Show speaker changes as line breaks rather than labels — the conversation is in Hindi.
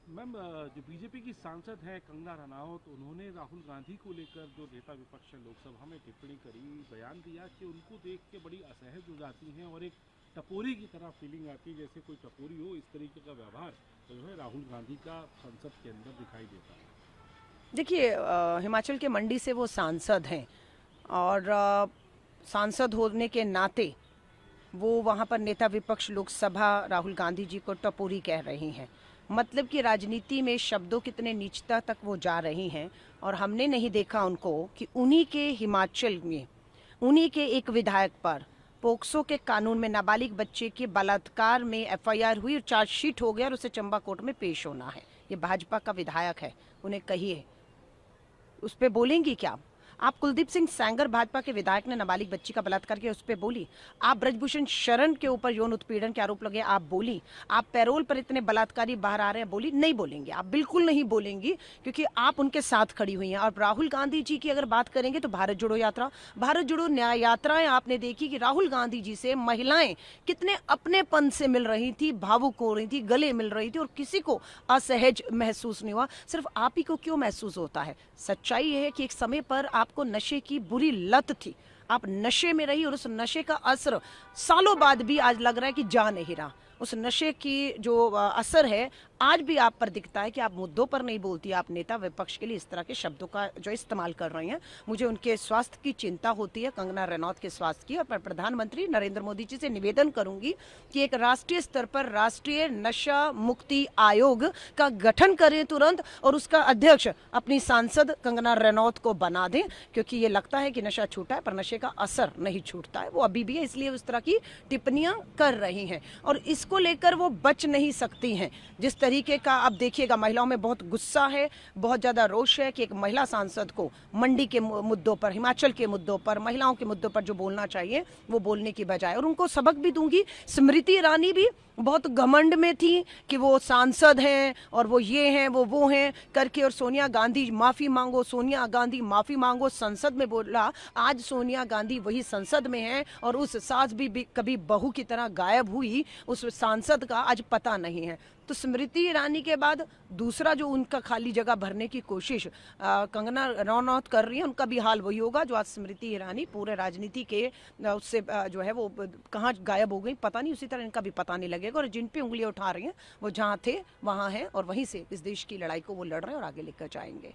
मैम, जो बीजेपी की सांसद है कंगना रनौत, उन्होंने राहुल गांधी को लेकर जो नेता विपक्ष है लोकसभा में टिप्पणी करी, बयान दिया कि उनको देख के बड़ी असहज हो जाती हैं और एक टपोरी की तरह फीलिंग आती है, जैसे कोई टपोरी हो। इस तरीके का व्यवहार जो है राहुल गांधी का संसद के अंदर दिखाई देता है।
देखिए, हिमाचल के मंडी से वो सांसद हैं और सांसद होने के नाते वो वहाँ पर नेता विपक्ष लोकसभा राहुल गांधी जी को टपोरी कह रही हैं। मतलब कि राजनीति में शब्दों कितने नीचता तक वो जा रही हैं और हमने नहीं देखा उनको कि उन्हीं के हिमाचल में उन्हीं के एक विधायक पर पोक्सो के कानून में नाबालिग बच्चे के बलात्कार में एफआईआर हुई और चार्जशीट हो गया और उसे चंबा कोर्ट में पेश होना है। ये भाजपा का विधायक है, उन्हें कहिए उस पर बोलेंगी क्या आप? कुलदीप सिंह सेंगर भाजपा के विधायक ने नाबालिग बच्ची का बलात्कार किया, उस पर बोली। आप ब्रजभूषण शरण के ऊपर यौन उत्पीड़न के आरोप लगे, आप बोली। आप पैरोल पर इतने बलात्कारी बाहर आ रहे हैं, बोली? नहीं बोलेंगे, आप बिल्कुल नहीं बोलेंगी, क्योंकि आप उनके साथ खड़ी हुई हैं। और राहुल गांधी जी की अगर बात करेंगे तो भारत जोड़ो यात्रा, भारत जोड़ो न्याय यात्राएं आपने देखी कि राहुल गांधी जी से महिलाएं कितने अपनेपन से मिल रही थी, भावुक हो रही थी, गले मिल रही थी और किसी को असहज महसूस नहीं हुआ। सिर्फ आप ही को क्यों महसूस होता है? सच्चाई यह है कि एक समय पर आपको नशे की बुरी लत थी, आप नशे में रही और उस नशे का असर सालों बाद भी आज लग रहा है कि जा नहीं रहा। उस नशे की जो असर है आज भी आप पर दिखता है कि आप मुद्दों पर नहीं बोलती। आप नेता विपक्ष के लिए इस तरह के शब्दों का जो इस्तेमाल कर रही हैं। मुझे उनके स्वास्थ्य की चिंता होती है, कंगना रनौत के स्वास्थ्य की, और मैं प्रधानमंत्री नरेंद्र मोदी जी से निवेदन करूंगी कि एक राष्ट्रीय स्तर पर राष्ट्रीय नशा मुक्ति आयोग का गठन करें तुरंत और उसका अध्यक्ष अपनी सांसद कंगना रनौत को बना दें, क्योंकि ये लगता है कि नशा छूटा है पर नशे का असर नहीं छूटता है, वो अभी भी है, इसलिए उस तरह की टिप्पणियां कर रही हैं और इसको लेकर वो बच नहीं सकती हैं। जिस तरीके का आप देखिएगा, महिलाओं में बहुत गुस्सा है, बहुत ज़्यादा रोष है कि एक महिला सांसद को मंडी के मुद्दों पर, हिमाचल के मुद्दों पर, महिलाओं के मुद्दों पर जो बोलना चाहिए वो बोलने की बजाय। और उनको सबक भी दूंगी। स्मृति ईरानी भी बहुत घमंड में थी कि वो सांसद हैं और वो ये हैं वो हैं करके, और सोनिया गांधी माफ़ी मांगो, सोनिया गांधी माफ़ी मांगो, संसद में बोला। आज सोनिया गांधी वही संसद में है और उस सास भी कभी बहू की तरह गायब हुई उस सांसद का आज पता नहीं है। तो स्मृति ईरानी के बाद दूसरा जो उनका खाली जगह भरने की कोशिश कंगना रनौत कर रही है, उनका भी हाल वही होगा जो आज स्मृति ईरानी पूरे राजनीति के उससे जो है वो कहाँ गायब हो गई पता नहीं, उसी तरह इनका भी पता नहीं लगेगा। और जिन पे उंगलियां उठा रही हैं वो जहाँ थे वहाँ हैं और वहीं से इस देश की लड़ाई को वो लड़ रहे हैं और आगे लेकर जाएंगे।